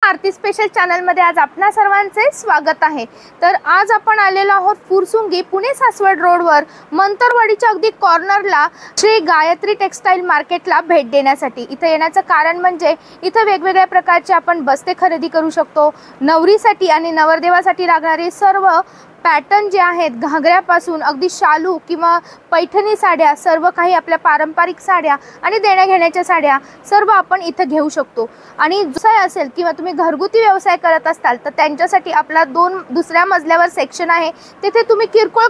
आरती special channel मध्ये आज आपणा सर्वांचे स्वागत आहे। तर आज आपण आलेलो आहोत फुरसुंगी पुणे सासवड रोडवर मंतरवाडीच्या अगदी कॉर्नरला श्री गायत्री टेक्सटाईल मार्केटला भेट देण्यासाठी। इथे येण्याचं कारण म्हणजे इथे वेगवेगळ्या प्रकारचे आपण बस्ते खरेदी करू शकतो। नवरीसाठी आणि नवरदेवासाठी लागणारे सर्व पॅटर्न जे आहेत घागऱ्यापासून अगदी शालू किंवा पैठणी साड्या, सर्व काही आपल्या पारंपरिक साड्या आणि देण्या घेण्याच्या साड्या सर्व आपण इथे घेऊ शकतो। आणि व्यवसाय असेल किंवा तुम्ही घरगुती व्यवसाय करत असाल तर त्यांच्यासाठी आपला दुसऱ्या मजल्यावर सेक्शन आहे, तिथे तुम्ही किरकोळ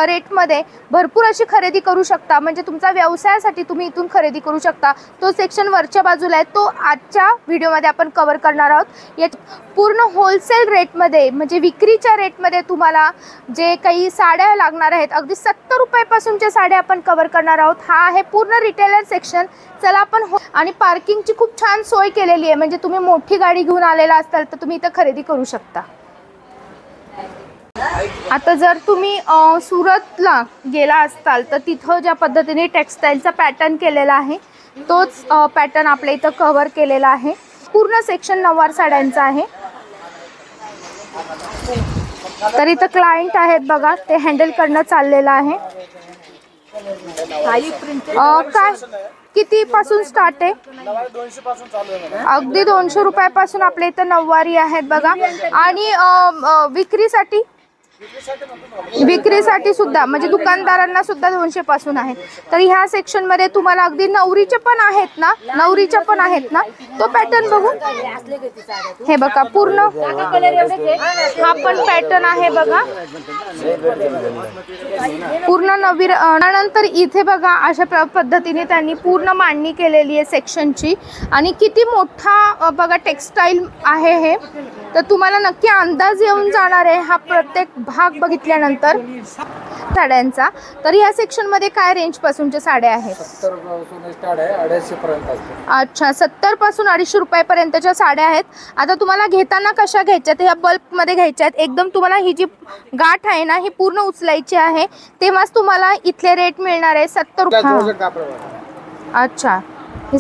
रेटमध्ये भरपूर अशी खरेदी करू शकता। म्हणजे तुमचा व्यवसायासाठी तुम्ही इथून खरेदी करू शकता। तो सेक्शन वरच्या बाजूला आहे, तो आजच्या व्हिडिओमध्ये आपण कव्हर करणार आहोत। या पूर्ण होलसेल रेटमध्ये म्हणजे विक्रीच्या रेटमध्ये तुम्हाला जे काही साड्या लागणार आहेत अगदी 70 रुपयापासूनच्या साड्या आपण कव्हर करणार आहोत। हा आहे पूर्ण रिटेलर सेक्शन। चला आपण आणि पार्किंगची खूप छान सोय केलेली आहे, म्हणजे तुम्ही मोठी गाडी घेऊन आलेला असाल तर तुम्ही इथे खरेदी करू शकता। आता जर तुम्ही सुरतला गेला असताल तर तिथं ज्या पद्धतीने टेक्सटाईलचा पॅटर्न केलेला आहे तोच पॅटर्न आपल्या इथं कव्हर केलेला आहे। पूर्ण सेक्शन नऊवार साड्यांचा आहे। तर इथं क्लायंट आहेत बघा, ते हँडल करणं चाललेलं आहे। काय किती पासून स्टार्ट आहे? 200 पासून चालू आहे। अगदी 200 रुपयापासून आपल्या इथं नऊवारी आहेत बघा। आणि विक्रीसाठी सुद्धा म्हणजे दुकानदारांना सुद्धा 200 पासून आहेत। तर ह्या सेक्शन मध्ये तुम्हाला अगदी नवरीचे पण आहेत ना, तो पॅटर्न बघू। हे बघा पूर्ण हा पण पॅटर्न आहे बघा, पूर्ण नवीन। नंतर इथे बघा अशा पद्धतीने त्यांनी पूर्ण मांडणी केलेली आहे सेक्शनची। आणि किती मोठा बघा टेक्सटाईल आहे हे, तर तुम्हाला नक्की अंदाज येऊन जाणार आहे हा प्रत्येक भाग बघितल्यानंतर साड्यांचा। तर या सेक्शन मध्ये काय रेंज पासूनच्या साड्या आहेत? 70 पासून स्टार्ट आहे, 250 पर्यंत असते। अच्छा, 70 पासून 250 रुपयापर्यंतच्या साड्या आहेत। आता तुम्हाला घेताना कशा घ्यायच्यात? ह्या बल्क मध्ये घ्यायच्यात एकदम। तुम्हाला ही जी गाठ आहे ना ही पूर्ण उचलायची आहे, तेव्हाच तुम्हाला इथले रेट मिळणार आहे 70 रुपये। अच्छा, ही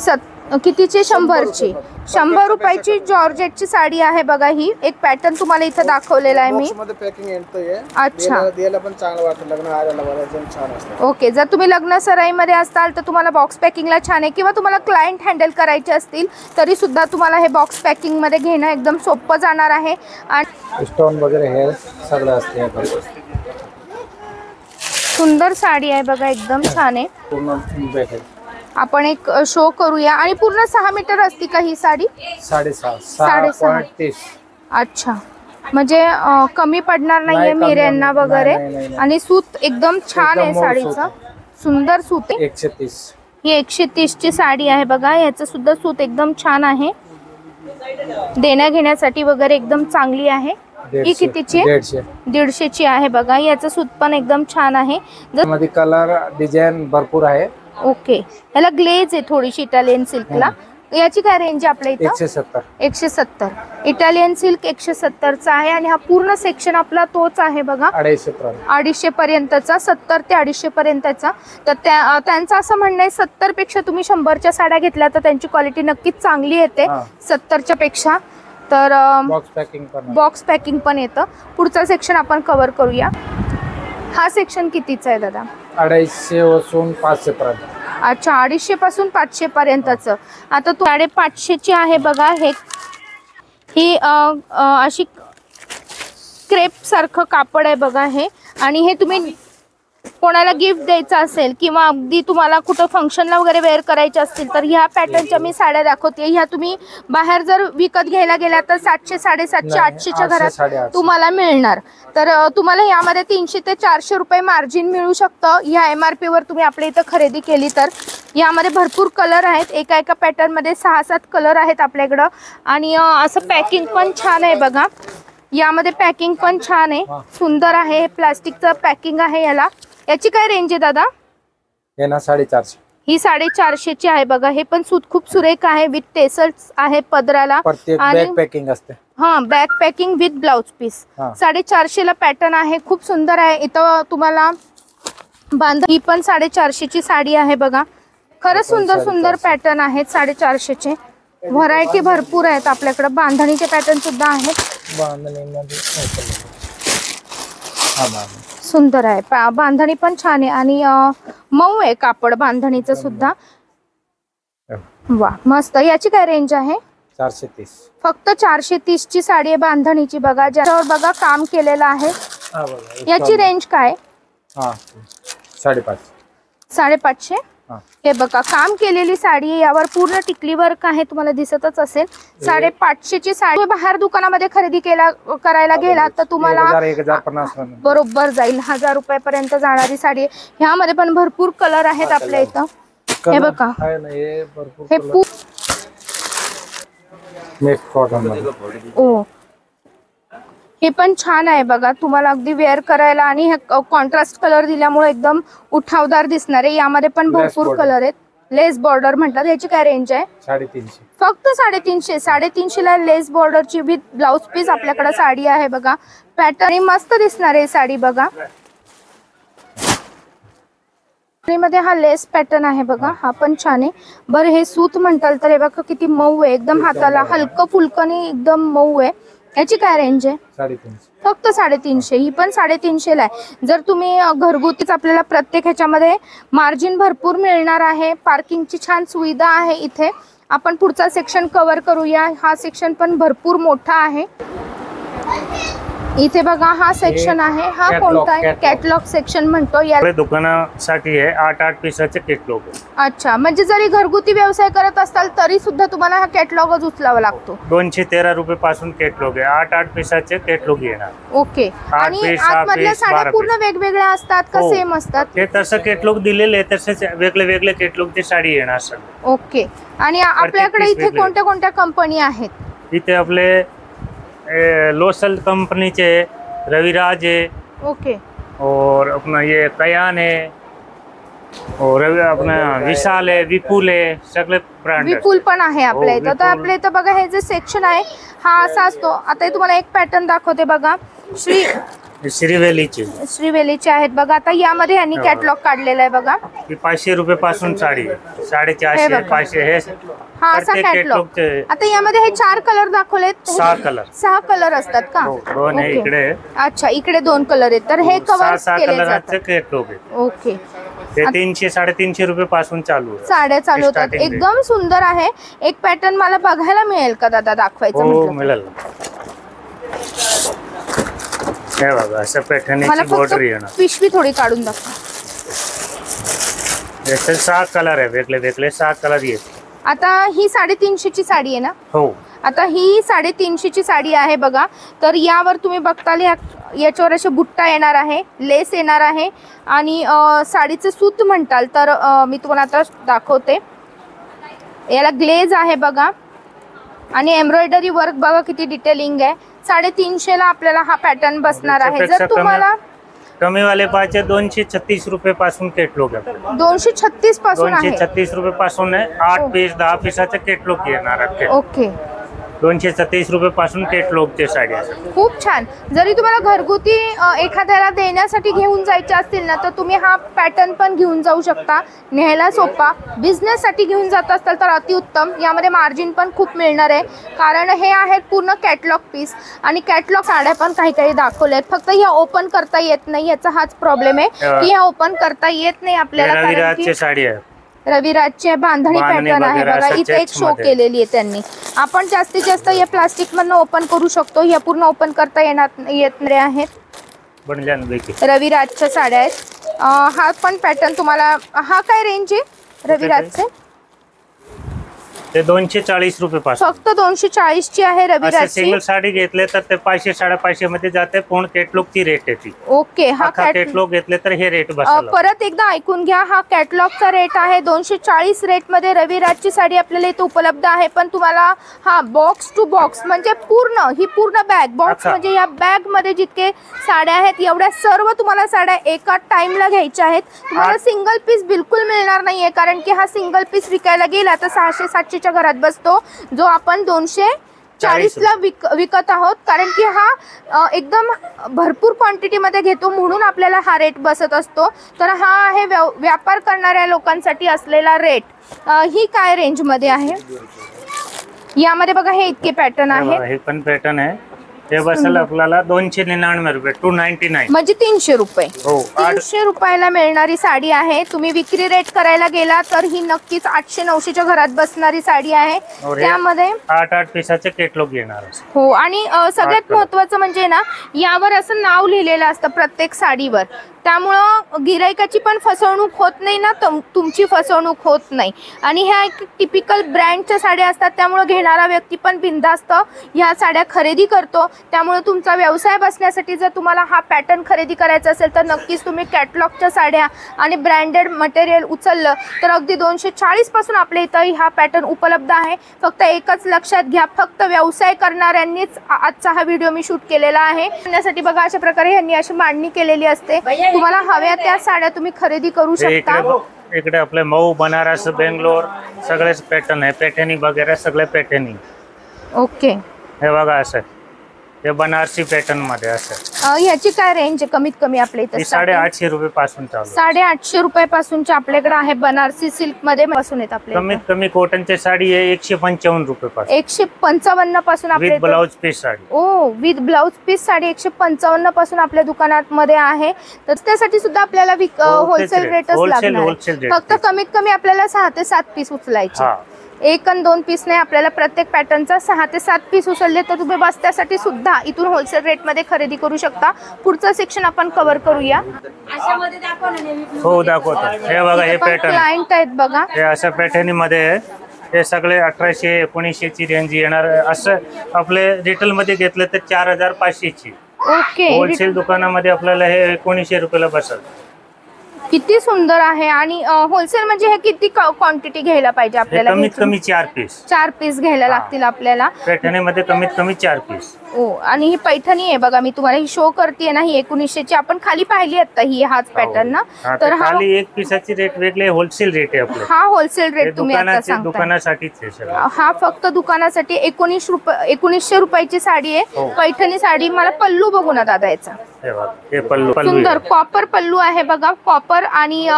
कितीची? 100ची। 100 रुपयाची जॉर्जेटची साडी आहे बघा। ही एक पॅटर्न तुम्हाला इथे दाखवलेला आहे मी। अच्छा, द्यायला पण चांगलं वाटतं, लग्न आल्याला एकदम छान असतं। ओके, जर तुम्ही लग्न सराईमध्ये असाल तर तुम्हाला बॉक्स पॅकिंगला छान आहे, किंवा तुम्हाला क्लायंट हँडल करायचे असतील तरी सुद्धा तुम्हाला हे बॉक्स पॅकिंग मध्ये घेणं एकदम सोपं जाणार आहे। आणि स्टोन वगैरे हे सगळं असते। सुंदर साडी आहे बघा, एकदम छान आहे। पूर्ण बॅक आहे। आपण एक शो करूया। आणि पूर्ण 6 मीटर असती का ही साडी? 6.5. अच्छा, म्हणजे कमी पडणार नाहीये मिऱ्यांना वगैरे। आणि सूत एकदम छान आहे साडीचं, सुंदर सूत आहे। 130 ही 130 ची साडी आहे बघा। याचं सुद्धा सूत एकदम छान आहे, देण्या घेण्यासाठी वगैरे एकदम चांगली आहे। ही कितीची? 150 ची आहे बघा। याचं सूत पण एकदम छान आहे। मध्ये कलर डिझाइन भरपूर आहे। ओके, याला ग्लेज आहे थोडीशी इटालियन सिल्कला। याची काय रेंज आहे आपल्या इथं? 170। इटालियन सिल्क 170 चा आहे। आणि हा पूर्ण सेक्शन आपला तोच आहे बघा, 250 पर्यंतचा, 70 ते 250 पर्यंतचा। तर त्यांचं असं म्हणणं आहे 70 पेक्षा तुम्ही 100च्या साड्या घेतल्या तर त्यांची क्वालिटी नक्कीच चांगली येते 70च्या पेक्षा। तर बॉक्स पॅकिंग पण येतं। पुढचा सेक्शन आपण कव्हर करूया। हा सेक्शन कितीचा आहे दादा? 250 पासून 500 पर्यंत। अच्छा, 250 पासून 500 पर्यंतच। आता 550 ची आहे बघा। ही अशी क्रेप सारखं कापड आहे बघा हे। आणि हे तुम्ही कोणाला गिफ्ट द्यायचं असेल किंवा अगदी तुम्हाला कुठं फंक्शनला वगैरे वेअर करायचे असतील तर ह्या पॅटर्नच्या मी साड्या दाखवते। ह्या तुम्ही बाहेर जर विकत घ्यायला गेला तर 700, 750, 800च्या घरात तुम्हाला मिळणार। तर तुम्हाला यामध्ये 300 ते 400 रुपये मार्जिन मिळू शकतं ह्या MRP वर तुम्ही आपल्या इथं खरेदी केली तर। यामध्ये भरपूर कलर आहेत, एका पॅटर्न मध्ये 6-7 कलर आहेत आपल्याकडं। आणि असं पॅकिंग पण छान आहे बघा। यामध्ये पॅकिंग पण छान आहे, सुंदर आहे। प्लास्टिकचं पॅकिंग आहे याला। याची काय रेंज आहे दादा? हे ना 450। ही 450 ची आहे बघा। हे पण सूत खूप सुरेख आहे, विथ टेसल्स आहे पदराला। आणि बॅक पॅकिंग असते। हा, back packing with blouse piece. 450 ला पॅटर्न आहे, खूप सुंदर आहे। इथं तुम्हाला ही पण 450 ची साडी आहे बघा। खरंच सुंदर सुंदर पॅटर्न आहेत 450 चे। व्हरायटी भरपूर आहेत आपल्याकडे. बांधणीचे पॅटर्न सुद्धा आहेत. सुंदर आहे. बांधणी पण छान आहे आणि मऊ आहे कापड बांधणीचं सुद्धा. वा मस्त. याची काय रेंज आहे? 430. फक्त 430 ची साडी आहे बांधणीची. बघा ज्याच्यावर बघा काम केलेलं आहे. याची रेंज काय? 550. 550. हे बघा काम केलेली साडी आहे. यावर पूर्ण टिकली वर्क आहे. तुम्हाला दिसतच असेल. 550 ची साडी बाहेर दुकानामध्ये खरेदी करायला गेला तर तुम्हाला 1050 बरोबर जाईल. 1000 रुपयापर्यंत जाणारी साडी. ह्यामध्ये पण भरपूर कलर आहेत आपल्या इथं. हे बघा हे ओ हे पण छान आहे बघा. तुम्हाला अगदी वेअर करायला आणि हे कॉन्ट्रास्ट कलर दिल्यामुळे एकदम उठावदार दिसणार आहे. यामध्ये पण भरपूर कलर आहेत. लेस बॉर्डर म्हणतात. याची काय रेंज आहे? 350. फक्त 350. 350 ला लेस बॉर्डरची विथ ब्लाउज पीस आपल्याकडे साडी आहे बघा. पॅटर्न मस्त दिसणार आहे साडी बघा. मध्ये हा लेस पॅटर्न आहे बघा. हा पण छान आहे. बरं हे सूत म्हणताल तर हे बघा किती मऊ आहे. एकदम हाताला हलकं फुलकं एकदम मऊ आहे. याची काय रेंज आहे? 350. फक्त 350. ही पण 350 ला आहे. जर तुम्ही घरगुतीच आपल्याला प्रत्येक ह्याच्यामध्ये मार्जिन भरपूर मिळणार आहे. पार्किंगची छान सुविधा आहे इथे. आपण पुढचा सेक्शन कव्हर करूया. हा सेक्शन पण भरपूर मोठा आहे. इथे बघा हा सेक्शन आहे. हा कोणता आहे? कॅटलॉग सेक्शन म्हणतो. या दुकानासाठी आहे. 8 पीसाचे कॅटलॉग. अच्छा म्हणजे जरी घरगुती व्यवसाय करत असाल तरी सुद्धा तुम्हाला हा कॅटलॉगच उचलावा लागतो. 213 रुपये पासून कॅटलॉग आहे. 8 पीसाचे कॅटलॉग येणार. ओके. आणि आतमधल्या साड्या पूर्ण वेगवेगळ्या असतात का सेम असतात? ते तसं कॅटलॉग दिलेले आहे तसेच वेगळे कॅटलॉगची साडी येणार सगळं. ओके. आणि आपल्याकडे इथे कोणत्या कोणत्या कंपनी आहेत? इथे आपले लोसल कंपनी के रविराज है. ओके. और अपना ये कयान है और अपना विशाल है, विपुल है. सगळे ब्रँड. विपुल पण आहे आपल्या इथं. तर आपल्या इथं बघा हे जे सेक्शन आहे हा असा असतो. आता तुम्हाला एक पॅटर्न दाखवते बघा. श्रीवेलीचे आहेत बघा. आता यामध्ये यांनी कॅटलॉग काढलेला आहे बघा. 500 रुपये पासून साडी. 450 500 हे. हा असा कॅटलॉग. आता यामध्ये हे 4 कलर दाखवलेत. 6 कलर असतात का? दोन आहे इकडे. अच्छा इकडे 2 कलर आहेत. तर हे कव्हर केले जातात. कॅटलॉग आहे. ओके. ते 300 350 रुपये पासून चालू आहे. साड्या चालू होतात. एकदम सुंदर आहे. एक पॅटर्न मला बघायला मिळेल का दादा? दाखवायचं हो मिळेल. हे बघा असं पॅटर्नची बॉर्डर येणार. पिशवी थोडी काढून दाखवा. याचे 6 कलर आहे. वेगळे 6 कलर येतात. आता ही 350 ची साडी आहे ना? हो. आता ही 350 ची साडी आहे बघा. तर यावर तुम्ही बघताल याच्यावर असे बुट्टा येणार आहे. लेस येणार आहे आणि साडीचं सूत म्हणताल तर मी तुम्हाला आता दाखवते. याला ग्लेज आहे बघा आणि एम्ब्रॉयडरी वर्क बघा किती डिटेलिंग आहे. 350 ला आपल्याला हा पॅटर्न बसणार आहे. जर तुम्हाला कमी वाले पाहिजे 236 रुपये पासून कॅटलॉग आहे. 236 पासून आहे. 236 रुपये पासून आहे. 8 पीस 10 पीसाचे कॅटलॉग येणार आहे. ओके. 236 रुपये पासून कॅटलॉगचे साडी. खूप छान. जरी तुम्हाला घरगुती एखाद्याला देण्यासाठी घेऊन जायचे असतील ना तर तुम्ही हा पॅटर्न पण घेऊन जाऊ शकता. न्यायला सोपा. बिझनेस साठी घेऊन जात असाल तर अतिउत्तम. यामध्ये मार्जिन पण खूप मिळणार आहे कारण हे आहेत पूर्ण कॅटलॉग पीस आणि कॅटलॉग साड्या पण काही दाखवल्यात. फक्त ह्या ओपन करता येत नाही. याचा हाच प्रॉब्लेम आहे की ह्या ओपन करता येत नाही आपल्याला. रविराजची साडी आहे. रविराजचे बांधणी पॅटर्न आहे बघा. इथे एक शो केलेली आहे त्यांनी. आपण जास्तीत जास्त या प्लास्टिक मधनं ओपन करू शकतो. या पूर्ण ओपन करता येत आहेत. रविराजच्या साड्या आहेत. हा पण पॅटर्न तुम्हाला. हा काय रेंज आहे रविराजचे? ते 240 रुपये पासून. फक्त 240 ची आहे रविराजची. सिंगल साडी घेतले तर ते 500 550 मध्ये जाते. पूर्ण कॅटलॉगची रेट येते. ओके. हा कॅटलॉग घेतले तर हे रेट बसला. परत एकदा ऐकून घ्या. हा कॅटलॉगचा रेट आहे 240 रेट मध्ये रविराजची साडी आपल्याला इथे उपलब्ध आहे. पण तुम्हाला हा बॉक्स टू बॉक्स म्हणजे ही पूर्ण बॅग बॉक्स म्हणजे या बॅग मध्ये जितके साड्या आहेत एवढ्या सर्व तुम्हाला साड्या एका टाइमला घ्यायच्या आहेत. तुम्हाला सिंगल पीस बिलकुल मिळणार नाहीये कारण की हा सिंगल पीस विकायला गेला तर 600-700 घरात बसतो जो आपण 240 ला विकत आहोत. कारण की हा एकदम भरपूर क्वांटिटी मध्ये घेतो म्हणून आपल्याला हा रेट बसत असतो. तर हा आहे व्यापार करणाऱ्या लोकांसाठी असलेला रेट. ही काय रेंज मध्ये आहे? यामध्ये बघा हे इतके पॅटर्न हे आहे, बघा, हे पण पॅटर्न आहे. हे बसेल आपल्याला 299 रुपये, 299. म्हणजे 300 रुपये. हो 300 रुपयाला मिळणारी साडी आहे. तुम्ही विक्री रेट करायला गेला तर ही नक्कीच 800-900च्या घरात बसणारी साडी आहे. त्यामध्ये 8 पिसाचे कॅटलॉग येणार. हो, आणि सगळ्यात महत्त्वाचं म्हणजे ना, यावर असं नाव लिहिलेलं असतं प्रत्येक साडीवर. त्यामुळं गिरायकाची पण फसवणूक होत नाही ना, तुमची फसवणूक होत नाही. आणि ह्या एक टिपिकल ब्रँडच्या साड्या असतात, त्यामुळं घेणारा व्यक्ती पण बिनधास्त ह्या साड्या खरेदी करतो. त्यामुळे तुमचा व्यवसाय बसण्यासाठी जर तुम्हाला हा पॅटर्न खरेदी करायचा असेल तर नक्कीच तुम्ही कॅटलॉगच्या साड्या आणि ब्रँडेड मटेरियल उचललं तर अगदी 240 पासून आपल्या इथं हा पॅटर्न उपलब्ध आहे. फक्त एकच लक्षात घ्या, फक्त व्यवसाय करणाऱ्यांनीच आजचा हा व्हिडिओ मी शूट केलेला आहे. त्यासाठी बघा अशा प्रकारे यांनी अशी मांडणी केलेली असते. तुम्हाला हव्या त्या साड्या तुम्ही खरेदी करू शकता. इकडे आपले मऊ, बनारस, बेंगलोर सगळेच पॅटर्न आहे. पॅटर्नी वगैरे सगळे पॅटर्नी. ओके, हे बघा असं, हे बनारसी पॅटर्न मध्ये असं. ह्याची काय रेंज आहे कमीत कमी आपल्या इथं? 850 रुपये पासून चालू. 850 रुपयापासूनच्या आपल्याकडे आहे. बनारसी सिल्क मध्ये पासून येत आपल्या कमीत कमी कॉटनची साडी आहे 155 रुपये पासून. 155 पासून विथ आपल्या ब्लाउज पीस साडी. ओ, विथ ब्लाउज पीस साडी 155 पासून आपल्या दुकानात मध्ये आहे. तर त्यासाठी सुद्धा आपल्याला होलसेल रेटच लागणार. फक्त कमीत कमी आपल्याला 6 ते 7 पीस उचलायचे. 1 आणि 2 पीस नाही, आपल्याला प्रत्येक पॅटर्नचा 6 ते 7 पीस उचलले तर तुम्ही बस्त्यासाठी सुद्धा इथून होलसेल रेट मध्ये खरेदी करू शकता. पुढचं सेक्शन आपण कव्हर करूया. हो दाखवतो. हे बघा, हे पॅटर्न क्लायंट आहेत बघा. हे अशा पॅटर्नी मध्ये आहे. हे सगळे 1800-1900 ची रेंज येणार. असं आपले रिटेल मध्ये घेतलं तर 4500 ची. ओके, होलसेल दुकानामध्ये आपल्याला हे 1900 रुपयाला बसेल. किती सुंदर आहे. आणि होलसेल म्हणजे हे किती क्वांटिटी घ्यायला पाहिजे आपल्याला? कमीत कमी 4 पीस. 4 पीस घ्यायला लागतील आपल्याला. पैठणी मध्ये कमीत कमी 4 पीस. ओ, आणि ही पैठणी आहे बघा, मी तुम्हाला ही शो करते ना, ही 1900 ची आपण खाली पाहिली आता. ही हाच पॅटर्न ना. तर खाली एक पीसाची रेट वेगळे, होलसेल रेट आहे आपले. हा होलसेल रेट तुम्ही आता सांगता. दुकानासाठीच आहे सगळं. हा फक्त दुकानासाठी 1900 रुपयाची साडी आहे. पैठणी साडी. मला पल्लू बघू ना दादा याचा. हे पल्लू सुंदर कॉपर पल्लू आहे बघा. कॉपर आणि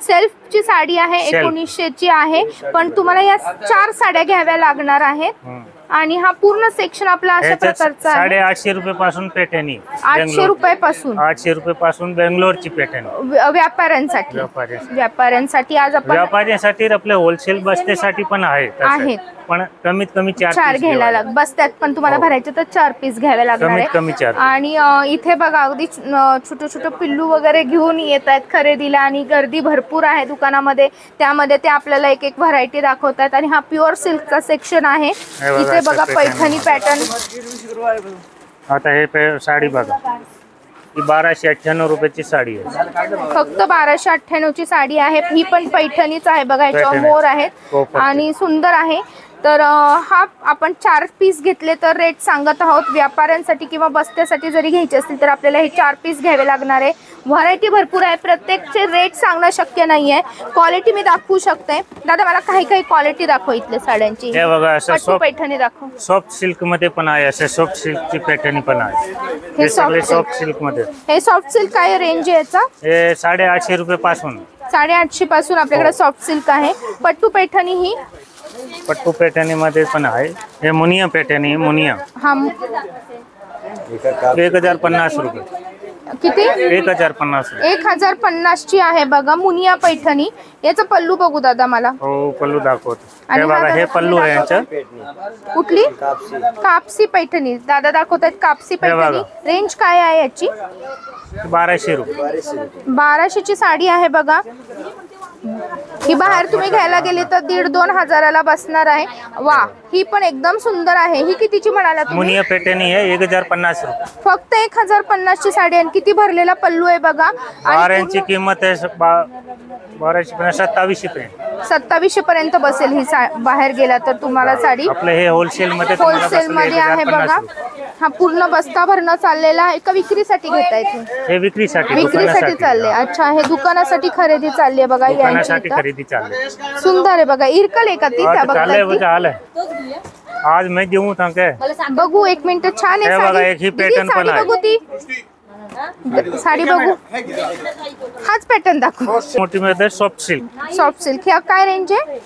सेल्फ ची साडी आहे. 1900 ची आहे. पण तुम्हाला या 4 साड्या घ्याव्या लागणार आहेत. आणि हा पूर्ण सेक्शन आपला अशा प्रकारचा आहे. 850 रुपये पासून पैठणी. 800 रुपयापासून. 800 रुपये पासून बेंगलोरची पैठणी. व्यापाऱ्यांसाठी आज आपण व्यापाऱ्यांसाठी आपले होलसेल बस्तेसाठी पण आहेत. पण कमीत कमी 4 घ्यायला बसतात. पण तुम्हाला भरायचे तर 4 पीस घ्यावे लागणार कमीत कमी 4. आणि इथे बघा अगदी छोटे छोटे पिल्लू वगैरे घेऊन येत आहेत खरेदीला. आणि गर्दी भरपूर आहे दुकानामध्ये. त्यामध्ये ते आपल्याला एक एक व्हरायटी दाखवतात. आणि हा प्युअर सिल्कचा सेक्शन आहे. इथे बघा पैठणी पॅटर्न. आता हे साडी बघा, ही 1298 रुपयाची साडी आहे. फक्त 1298 ची साडी आहे. ही पण पैठणीच आहे बघा. याच्यावर मोर आहेत आणि सुंदर आहे. तर हा आपण 4 पीस घेतले तर रेट सांगत आहोत. व्यापाऱ्यांसाठी किंवा बस्त्यासाठी जरी घ्यायचे असतील तर आपल्याला हे 4 पीस घ्यावे लागणार आहे. व्हरायटी भरपूर आहे. प्रत्येकचे रेट सांगणं शक्य नाहीये. क्वालिटी मी दाखवू शकते. दादा मला काही काही क्वालिटी दाखव इथल्या साड्यांची. हे बघा, असं पैठणी दाखव. सॉफ्ट सिल्क मध्ये पण आहे. असं सॉफ्ट सिल्कची पैठणी पण आहे. हे सगळे सॉफ्ट सिल्क मध्ये. हे सॉफ्ट सिल्क काय रेंज आहे याचा? हे 850 रुपये पासून. 850 पासून आपल्याकडे सॉफ्ट सिल्क आहे. पट्टू पैठणी ही पट्टू पैठणी मध्ये पण आहे. हे मुनिया पैठणी. मुनिया हा 1050 रुपये. किती? 1050. 1050 ची आहे बघा मुनिया पैठणी. याचा पल्लू बघू दादा मला. हो पल्लू दाखवतो. हे बघा, हे पल्लू आहे यांचं. कुठली? कापसी पैठणी. दादा दाखवतात कापसी पैठणी. रेंज काय आहे याची? 1200 रुपये. 1200 ची साडी आहे बघा. ही बाहेर तुम्ही घ्यायला गेली तर 1,5-2 हजाराला बसणार आहे. वा, ही पण एकदम सुंदर आहे. ही कितीची म्हणाला तुम्ही? मुनिया पैठणी आहे 1050 रुपये. फक्त 1050 ची साडी. आणि किती भरलेला पल्लू आहे बघा. 12 किंमत आहे 2700 पर्यंत. 2700 पर्यंत बसेल ही बाहेर गेला तर तुम्हाला साडी. आपलं हे होलसेल मध्ये आहे बघा. हा पूर्ण बस्ता भरणं चाललेला आहे का विक्रीसाठी घेताय? हे विक्रीसाठी चालले. अच्छा, हे दुकानासाठी खरेदी चालली आहे बघा. दुकानासाठी खरेदी चालली. सुंदर आहे बघा. इरकल आहे का ती? आज मैं देऊ सांगते. बघू 1 मिनिट. छान आहे बघा, एक ही पॅटर्न पण आहे. बघू ती साडी बघू. हाच पॅटर्न दाखव. मोठी मध्ये सॉफ्ट सिल्क. सॉफ्ट सिल्क ह्या काय रेंज आहे?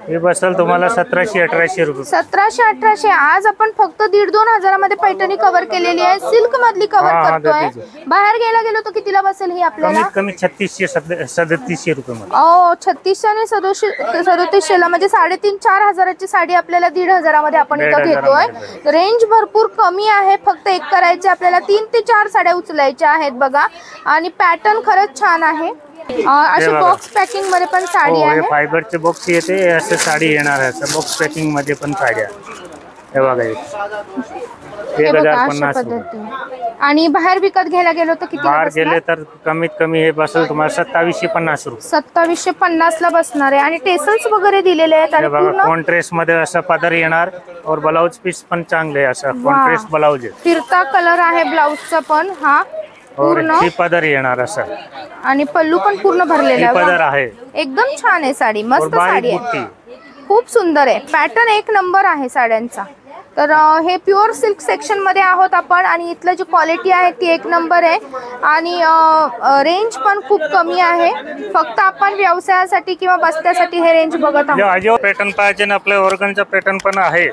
हे बसेल तुम्हाला 1700-1800 रुपये. 1700-1800. आज आपण फक्त 1,500-2 हजारामध्ये पैठणी कव्हर केलेली आहे, सिल्क मधली कव्हर हा, करतोय. बाहेर गेला गेलो तर कितीला बसेल ही आपल्याला? कमीत कमी 3600-3700 रुपये मध्ये. 3600 आणि 3700 ला म्हणजे 3,500-4 हजाराची साडी आपल्याला 1,500 मध्ये आपण इथं 1,500 घेतोय. मध्ये. रेंज भरपूर कमी आहे, फक्त एक करायचे आपल्याला 3 ते 4 साड्या उचलायच्या आहेत बघा. आणि पॅटर्न खरंच छान आहे. अशी बघा. बॉक्स पॅकिंग मध्ये पण साडी हो, हे आहे. फायबरचे बॉक्स येते, असं साडी येणार आहे. बॉक्स पॅकिंग मध्ये पण साड्या. हे बघा हे बघा अशा 1050 रुपये. पद्धतीने. आणि बाहेर विकत घ्यायला गेलो तर किती बाहेर गेले तर कमीत कमी हे बसेल तुम्हाला 2750 रुपये. 2750 ला बसणार आहे. आणि टेसल्स वगैरे दिलेले आहेत हे आणि बघा पूर्ण कॉन्ट्रेस्ट मध्ये असं पदर येणार और ब्लाउज पीस पण चांगले असं कॉन्ट्रेस्ट ब्लाउज आहे. फिरता कलर आहे ब्लाउजचा पण हा और पूर्ण. ही पदर येणार असं. आणि पल्लू पण पूर्ण भरलेला ही पदर आहे. आहे एकदम छान आहे साडी, और मस्त बारीक साडी आहे, बुट्टी. खूप सुंदर आहे. पॅटर्न एक नंबर आहे साड्यांचा. तर हे प्युअर सिल्क सेक्शन मध्ये आहोत आपण. आणि इथलं जी क्वालिटी आहे ती एक नंबर आहे. आणि रेंज पण खूप कमी आहे. फक्त आपण व्यवसायासाठी किंवा बस्त्यासाठी हे रेंज बघत आहोत. अजिओ पॅटर्न पाहिजे ना आपल्या ऑर्गनचा पॅटर्न पण आहे.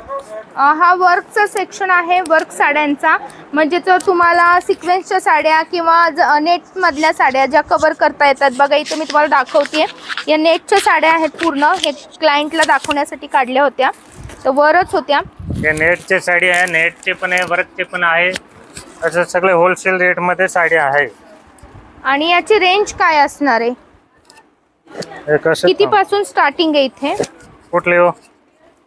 हा वर्कचा सेक्शन आहे, वर्क साड्यांचा. म्हणजे जर तुम्हाला सिक्वेन्सच्या साड्या किंवा नेट मधल्या साड्या ज्या कव्हर करता येतात बघा, इथे मी तुम्हाला दाखवते. या नेटच्या साड्या आहेत पूर्ण. हे क्लायंटला दाखवण्यासाठी काढल्या होत्या, तर वरच होत्या. हे नेटचे साडी आहे, नेटचे पण आहे, वर्कचे पण आहे. असं सगळे होलसेल रेट मध्ये साड्या आहे. आणि याची रेंज काय असणार आहे? हे कसं किती पासून स्टार्टिंग आहे इथे? कुठले हो?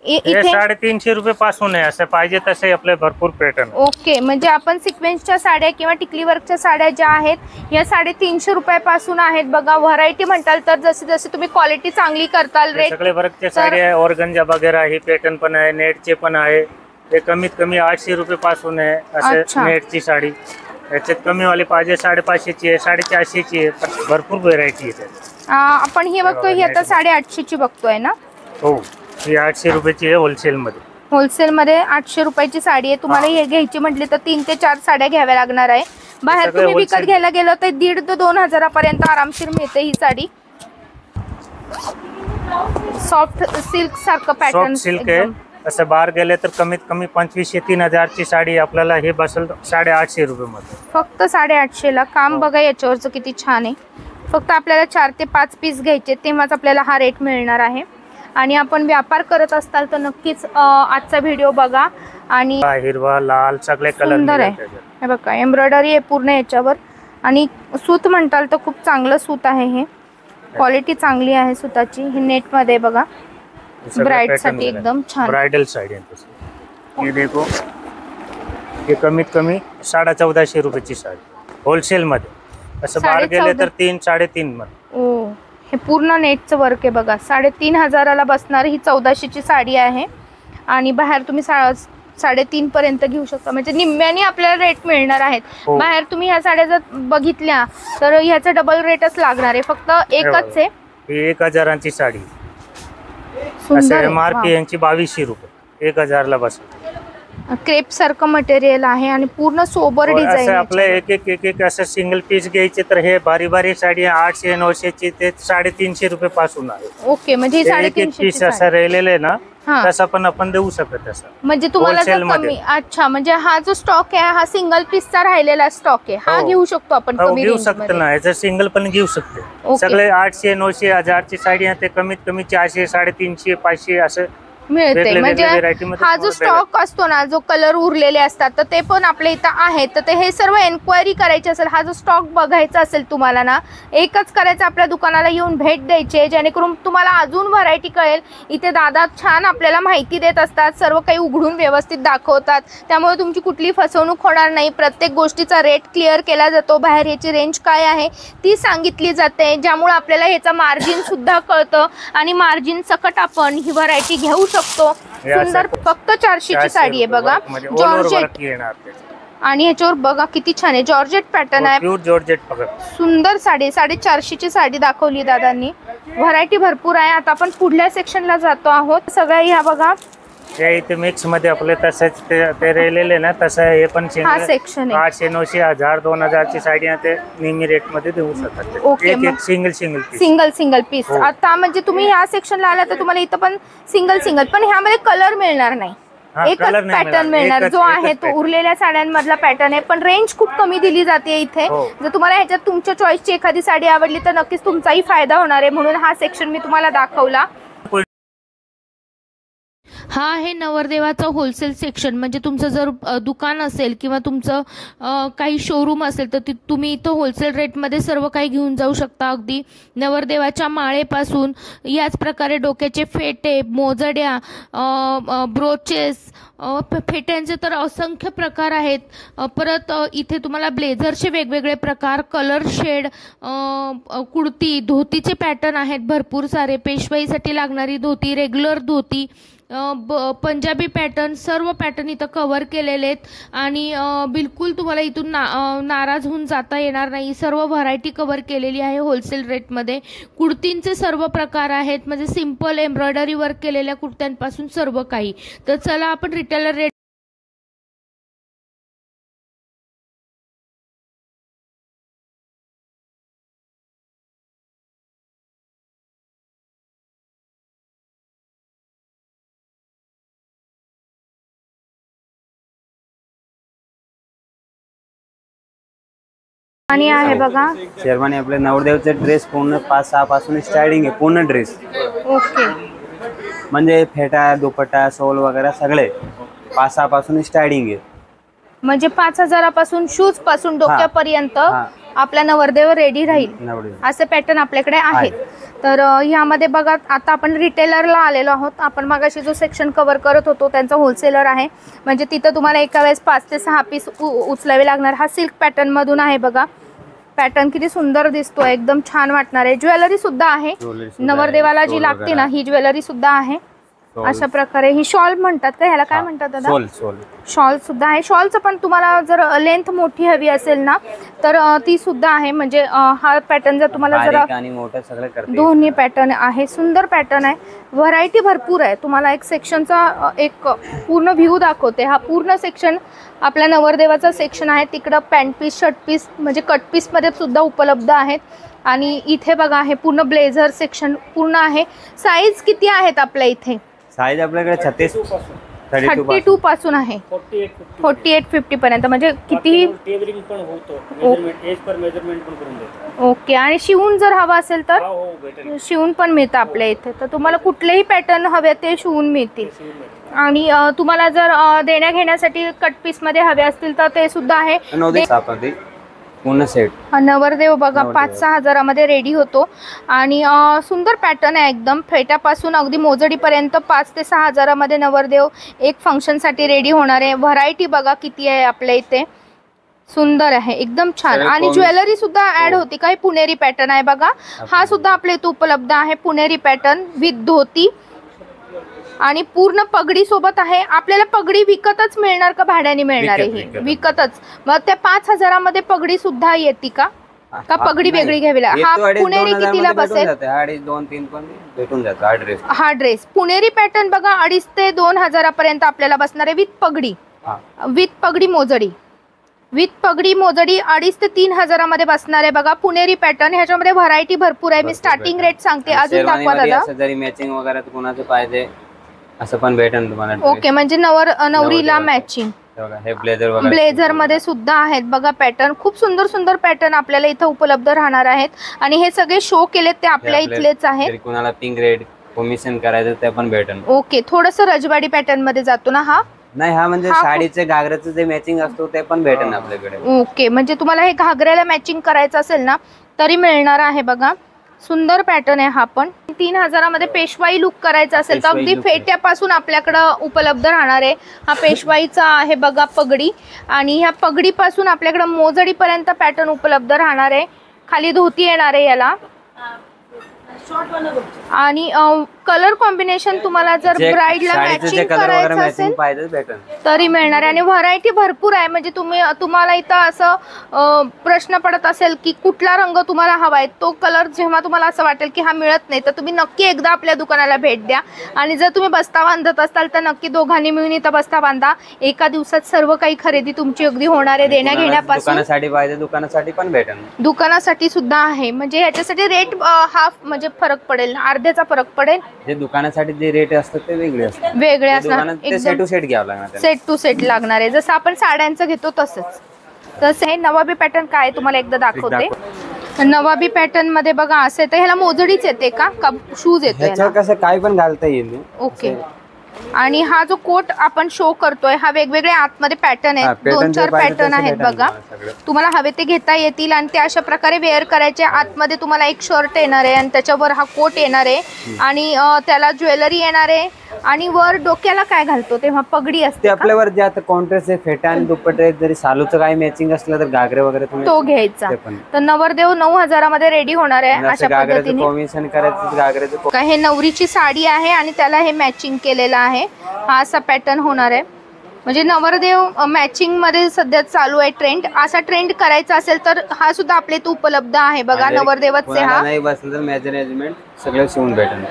हे इथे 350 रुपये पासून आहे. असं पाहिजे तसे आपले भरपूर पॅटर्न. ओके. म्हणजे आपण सिक्वेन्सच्या साड्या किंवा टिकली वर्कच्या साड्या ज्या आहेत या 350 रुपयापासून आहेत बघा. व्हरायटी म्हणताल तर जसे जसे तुम्ही क्वालिटी चांगली करताल रेट. सगळे वर्कचे साडी आहे, ऑर्गनजा वगैरह हे पॅटर्न पण आहे, नेटचे पण आहे. हे कमीत कमी 800 रुपये पासून आहे. अच्छा. असे नेटची साडी. याच्यात कमी वाली पाहिजे 550ची आहे, 450ची आहे. भरपूर व्हेरायटी आहे. आपण हे बघतोय, ही आता 850ची बघतोय ना? हो, ही 800 रुपयाची आहे होलसेल मध्ये. होलसेल मध्ये 800 रुपयाची साडी आहे. तुम्हाला हे घ्यायची म्हटली तर 3 ते 4 साड्या घ्याव्या लागणार आहे. बाहेर सगळे तुम्ही विकत wholesale. घ्यायला गेलो तर 1,500 ते 2 हजारापर्यंत आरामशीर मिळते ही साडी. सॉफ्ट सिल्क सारखं पॅटर्न. सॉफ्ट सिल्क आहे. असं बाहेर गेले तर कमीत कमी 2500-3000ची साडी आपल्याला हे बसेल 850 रुपये मध्ये. फक्त 850 ला. काम बघा याच्यावरचं किती छान आहे. फक्त आपल्याला 4 ते 5 पीस घ्यायचे, तेव्हाच आपल्याला हा रेट मिळणार आहे. आणि आपण व्यापार करत असताल तर नक्कीच आजचा व्हिडिओ बघा. आणि हिरवा, लाल सगळे कलर सुंदर आहे. हे बघा एम्ब्रॉयडरी आहे पूर्ण याच्यावर. आणि सूत म्हणताल तर खूप चांगलं सूत आहे. हे क्वालिटी चांगली आहे सुताची. हे नेट मध्ये बघा, ब्राइड साठी एकदम छान. ब्राइडल साडी आहे. हे देखो, हे कमीत कमी 1450 रुपयाची साडी होलसेल मध्ये. असं बाहेर गेले तर 3-3.5 मध्ये. ओ, हे पूर्ण नेटचं वर्क आहे बघा. 3,500ला बसणार ही 1400ची साडी आहे. आणि बाहेर तुम्ही 3.5 पर्यंत घेऊ शकता. म्हणजे निम्म्याने आपल्याला रेट मिळणार आहेत. हो. बाहेर तुम्ही ह्या साड्या जर बघितल्या तर ह्याचा डबल रेटच लागणार आहे. फक्त एकच आहे. ही 1000ची साडी. सुंदर असं आहे. MRP यांची 2200 रुपये. 1000ला बसेल. क्रेप सारखं मटेरियल आहे आणि पूर्ण सोबर असं डिझाईन. आपलं एक असं सिंगल पीस घ्यायचे तर हे भारी साडी 800-900ची ते 350 रुपये पासून आहे. ओके. म्हणजे ही एक 350 पीस असं राहिलेलं आहे ना, हा. तसा पण आपण देऊ शकत. तसं म्हणजे तुम्हाला जर wholesale मध्ये. कमी. अच्छा. म्हणजे हा जो स्टॉक आहे हा सिंगल पीसचा राहिलेला स्टॉक आहे. हा हो. घेऊ शकतो आपण हो, कमी घेऊ रेंज शकतो मध्ये. ना. याचं सिंगल पण घेऊ शकते. ओके. सगळे 800-900 1000ची साडी आहे ते कमीत कमी 400, 350, 500 असं मिळते. वेगळे म्हणजे variety मध्ये हा जो तुम्हाला स्टॉक असतो ना, जो कलर उरलेले असतात तर ते पण आपल्या इथं आहेत. तर ते हे सर्व एन्क्वायरी करायची असेल, हा जो स्टॉक बघायचा असेल तुम्हाला ना, एकच करायचं, आपल्या दुकानाला येऊन भेट द्यायची, जेणेकरून तुम्हाला अजून व्हरायटी कळेल. इथे दादा छान आपल्याला माहिती देत असतात, सर्व काही उघडून व्यवस्थित दाखवतात. त्यामुळे तुमची कुठली फसवणूक होणार नाही. प्रत्येक गोष्टीचा रेट क्लिअर केला जातो. बाहेर याची रेंज काय आहे ती सांगितली जाते, ज्यामुळे आपल्याला ह्याचा मार्जिन सुद्धा कळतं. आणि मार्जिन सकट आपण ही व्हरायटी घेऊ शकतो. सुंदर. फक्त 400ची साडी आहे बघा. जॉर्जेट. आणि ह्याच्यावर बघा किती छान आहे. जॉर्जेट पॅटर्न आहे. प्युअर जॉर्जेट बघा. सुंदर साडी. 450ची साडी दाखवली दादांनी. व्हरायटी भरपूर आहे. आता आपण पुढल्या सेक्शनला जातो आहोत. सगळ्या ह्या बघा हे इथे मिक्स मध्ये आपले तसेच ते राहिलेले ना, तसं हे पण हा सेक्शन आहे. 800, 900, 1000, 2000 ची साडी ते नेहमी रेट मध्ये देऊ शकतात. ओके, एक सिंगल सिंगल पीस. आता म्हणजे तुम्ही ह्या सेक्शनला आला तर तुम्हाला इथं पण सिंगल, पण ह्यामध्ये कलर मिळणार नाही, एकच पॅटर्न मिळणार जो आहे तो उरलेल्या साड्यांमधला पॅटर्न आहे. पण रेंज खूप कमी दिली जाते इथे. जर तुम्हाला ह्याच्यात तुमच्या चॉईसची एखादी साडी आवडली तर नक्कीच तुमचाही फायदा होणार आहे, म्हणून हा सेक्शन मी तुम्हाला दाखवला. हा आहे नवरदेवाचा होलसेल सेक्शन. म्हणजे तुमचं जर दुकान असेल किंवा तुमचं काही शोरूम असेल तर तुम्ही इथं होलसेल रेटमध्ये सर्व काही घेऊन जाऊ शकता. अगदी नवरदेवाच्या माळेपासून याच प्रकारे डोक्याचे फेटे, मोजड्या, ब्रोचेस, फेट्यांचे तर असंख्य प्रकार आहेत. परत इथे तुम्हाला ब्लेझरचे वेगवेगळे प्रकार, कलर शेड, कुर्ती, धोतीचे पॅटर्न आहेत भरपूर सारे. पेशवाईसाठी लागणारी धोती, रेग्युलर धोती, पंजाबी पॅटर्न, सर्व पॅटर्न इथं कव्हर केलेले आहेत. आणि बिलकुल तुम्हाला इथून नाराज होऊन जाता येणार नाही. सर्व व्हरायटी कव्हर केलेली आहे होलसेल रेटमध्ये. कुर्तींचे सर्व प्रकार आहेत, म्हणजे सिंपल एम्ब्रॉयडरी वर्क केलेल्या कुर्त्यांपासून सर्व काही. तर चला आपण रिटेलर रेट आणि आहे बघा शेरवानी आपले नवरदेवचे ड्रेस पूर्ण 5-6 पासून स्टार्टिंग आहे पूर्ण ड्रेस. ओके, म्हणजे फेटा, दुपट्टा, सोल वगैरे सगळे 5-6 पासून स्टार्टिंग आहे. म्हणजे 5000 पासून शूज पासून डोक्यापर्यंत आपला नवरदेव रेडी राहील असे पॅटर्न आपल्याकडे आहेत. तर ह्यामध्ये बघा आता आपण रिटेलरला आलेलो आहोत. आपण मगाशी जो सेक्शन कव्हर करत होतो त्यांचा होलसेलर आहे. म्हणजे तिथं तुम्हाला एका वेळेस 5 ते 6 पीस उचलावे लागणार. हा सिल्क पॅटर्न मधून आहे बघा. पॅटर्न किती सुंदर दिसतोय, एकदम छान वाटणार आहे. ज्वेलरी सुद्धा आहे, नवरदेवाला जी लागते ना ही ज्वेलरी सुद्धा आहे. अशा प्रकारे ही शॉल म्हणतात का, ह्याला काय म्हणतात दादा? शॉल सुद्धा आहे. शॉलचं पण तुम्हाला जर लेंथ मोठी हवी असेल ना तर ती सुद्धा आहे. म्हणजे हा पॅटर्न जर तुम्हाला जर दोन्ही पॅटर्न आहे, सुंदर पॅटर्न आहे. व्हरायटी भरपूर आहे. तुम्हाला एक सेक्शनचा एक पूर्ण व्ह्यू दाखवते. हा पूर्ण सेक्शन आपल्या नवरदेवाचा सेक्शन आहे. तिकडं पॅन्ट पीस, शर्ट पीस म्हणजे कट पीस मध्ये सुद्धा उपलब्ध आहेत. आणि इथे बघा हे पूर्ण ब्लेझर सेक्शन पूर्ण आहे. साईज किती आहेत आपल्या इथे? साईज आपल्याकडे 32 पासून आहे 48-50 पर्यंत. म्हणजे किती? ओके. आणि शिवून जर हवा असेल तर शिवून पण मिळतं आपल्या इथे. तर तुम्हाला कुठलेही पॅटर्न हवे ते शिवून मिळतील. आणि तुम्हाला जर देण्या घेण्यासाठी कट पीस मध्ये हवे असतील तर ते सुद्धा आहे. पूर्ण सेट नवरदेव बघा 5-6 हजारामध्ये रेडी होतो. आणि सुंदर पॅटर्न आहे एकदम. फेट्यापासून अगदी मोजडीपर्यंत 5 ते 6 हजारामध्ये नवरदेव एक फंक्शनसाठी रेडी होणार आहे. व्हरायटी बघा किती आहे आपल्या इथे, सुंदर आहे एकदम छान. आणि ज्वेलरी सुद्धा ऍड होती. काही पुणेरी पॅटर्न आहे बघा. हा सुद्धा आपल्या इथे उपलब्ध आहे. पुणेरी पॅटर्न विथ धोती आणि पूर्ण पगडी सोबत आहे. आपल्याला पगडी विकतच मिळणार का भाड्याने मिळणार आहे? विकतच. मग त्या 5 हजारामध्ये पगडी सुद्धा येते का पगडी वेगळी घ्यावी लागेल? हा पुणेरी कितीला बसेल? 2.5-3 पण भेटून जातो हा ड्रेस. पुणेरी पॅटर्न बघा 2.5 ते 2 हजारापर्यंत आपल्याला बसणार आहे विथ पगडी. विथ पगडी मोजडी, विथ पगडी मोजडी 2.5 ते 3 हजारामध्ये बसणार आहे बघा. पुणेरी पॅटर्न. ह्याच्यामध्ये व्हरायटी भरपूर आहे. मी स्टार्टिंग रेट सांगते. अजून दाखवा दादा. मॅचिंग वगैरे कोणाचं पाहिजे असं पण भेटेल तुम्हाला. ओके. म्हणजे नवरीला मॅचिंग ब्लेझर मध्ये सुद्धा आहेत बघा पॅटर्न. खूप सुंदर सुंदर पॅटर्न आपल्याला इथं उपलब्ध राहणार आहेत. आणि हे सगळे शो केलेत ते आपल्या इथलेच आहेत. कोणाला पिंक रेड कॉम्बिनेशन करायचं ते पण भेटेल. ओके. थोडस रजवाडी पॅटर्न मध्ये जातो ना हा? नाही, हा म्हणजे साडीचे घागऱ्याचं जे मॅचिंग असतो ते पण भेटेल आपल्याकडे. ओके. म्हणजे तुम्हाला हे घागऱ्याला मॅचिंग करायचं असेल ना तरी मिळणार आहे बघा. सुंदर पॅटर्न आहे हा पण. 3 हजारामध्ये पेशवाई लुक करायचा असेल तर अगदी फेट्यापासून आपल्याकडं उपलब्ध राहणार आहे. हा पेशवाईचा आहे बघा पगडी. आणि ह्या पगडीपासून आपल्याकडं मोजडीपर्यंत पॅटर्न उपलब्ध राहणार आहे. खाली धोती येणार आहे याला. आणि कलर कॉम्बिनेशन तुम्हाला जर ब्राईडला मॅचिंग करायचं असेल पाहिजे भेटेल तरी मिळणार आहे. आणि व्हरायटी भरपूर आहे. म्हणजे तुम्हाला इथं असं प्रश्न पडत असेल की कुठला रंग तुम्हाला हवा आहे, तो कलर जेव्हा तुम्हाला असं वाटेल की हा मिळत नाही, तर तुम्ही नक्की एकदा आपल्या दुकानाला भेट द्या. आणि जर तुम्ही बस्ता बांधत असाल तर नक्की दोघांनी मिळून इथं बस्ता बांधा. एका दिवसात सर्व काही खरेदी तुमची अगदी होणार आहे. देण्या घेण्यापासून दुकानासाठी पाहिजे दुकानासाठी पण भेटेल, दुकानासाठी सुद्धा आहे. म्हणजे ह्याच्यासाठी रेट हाफ म्हणजे फरक पडेल, अर्ध्याचा फरक पडेल. जे दुकानासाठी जे रेट असतात ते वेगळे असतात, वेगळे असणार, सेट टू सेट घ्यावं लागणार, सेट टू सेट लागणार आहे. जसं आपण साड्यांचं घेतो तसंच. तसं हे नवाबी पॅटर्न काय तुम्हाला एकदा दाखवते. नवाबी पॅटर्न मध्ये बघा असं येतं. ह्याला मोजडीच येते का शूज येतो? कसं काय पण घालता येईल. ओके. आणि हा जो कोट आपण शो करतोय हा वेगवेगळे आतमध्ये पॅटर्न आहेत, 2-4 पॅटर्न आहेत बघा. तुम्हाला हवे ते घेता येतील आणि ते अशा प्रकारे वेअर करायचे. आतमध्ये तुम्हाला एक शर्ट येणार आहे आणि त्याच्यावर हा कोट येणार आहे आणि त्याला ज्वेलरी येणार आहे. आणि वर डोक्याला काय घालतो तेव्हा पगडी असते. आपल्यावर जे आता कॉन्ट्रास्ट आहे, फेटा आणि दुपट्टे, जरी सालूचं काही मॅचिंग असलं तर घागरे वगैरे तो घ्यायचा. तर नवरदेव 9,000 मध्ये रेडी होणार आहे अशा पद्धतीने. कॉम्बिनेशन करायचं घागरेचं. हे नवरीची साडी आहे आणि त्याला हे मॅचिंग केलेलं आहे. हा असा पॅटर्न होणार आहे. म्हणजे नवरदेव मॅचिंग मध्ये सध्या चालू आहे ट्रेंड. असा ट्रेंड करायचा असेल तर हा सुद्धा आपल्या इथे उपलब्ध आहे बघा. नवरदेवाचे हा नाही बसलं तर मेजरमेंट सगळं शिवून भेटेल.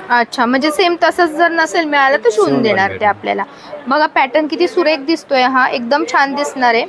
अच्छा, म्हणजे सेम तसंच जर नसेल मिळालं तर शिवून देणार ते आपल्याला. बघा पॅटर्न किती सुरेख दिसतोय. हा एकदम छान दिसणार आहे.